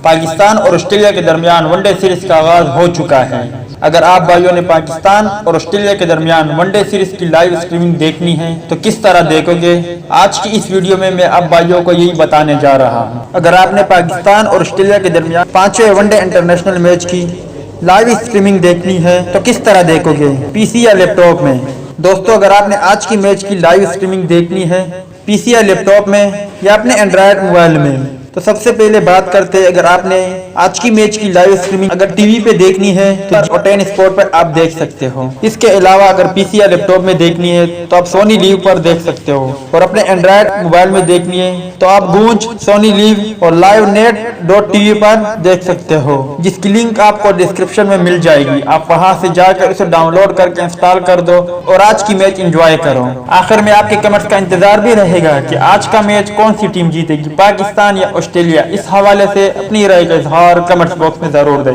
पाकिस्तान और ऑस्ट्रेलिया के दरमियान वनडे सीरीज का आगाज हो चुका है। अगर आप भाइयों ने पाकिस्तान और ऑस्ट्रेलिया के दरमियान वनडे सीरीज की लाइव स्ट्रीमिंग देखनी है तो किस तरह देखोगे, आज की इस वीडियो में मैं आप भाइयों को यही बताने जा रहा हूँ। अगर आपने पाकिस्तान और ऑस्ट्रेलिया के दरमियान 5वें वनडे इंटरनेशनल मैच की लाइव स्ट्रीमिंग देखनी है तो किस तरह देखोगे, पीसी या लैपटॉप में। दोस्तों, अगर आपने आज की मैच की लाइव स्ट्रीमिंग देखनी है पीसी या लैपटॉप में या अपने एंड्रॉयड मोबाइल में, तो सबसे पहले बात करते हैं, अगर आपने आज की मैच की लाइव स्ट्रीमिंग अगर टीवी पे देखनी है तो टेन स्पोर्ट पर आप देख सकते हो। इसके अलावा अगर पीसी या लैपटॉप में देखनी है तो आप सोनी लीव पर देख सकते हो, और अपने एंड्रॉयड मोबाइल में देखनी है तो आप गूंज, सोनी लीव और livenet.tv पर देख सकते हो, जिसकी लिंक आपको डिस्क्रिप्शन में मिल जाएगी। आप वहां से जाकर इसे डाउनलोड करके इंस्टॉल कर दो और आज की मैच एंजॉय करो। आखिर में आपके कमेंट्स का इंतजार भी रहेगा कि आज का मैच कौन सी टीम जीतेगी, पाकिस्तान या ऑस्ट्रेलिया। इस हवाले से अपनी राय का इजहार कमेंट्स बॉक्स में जरूर दें।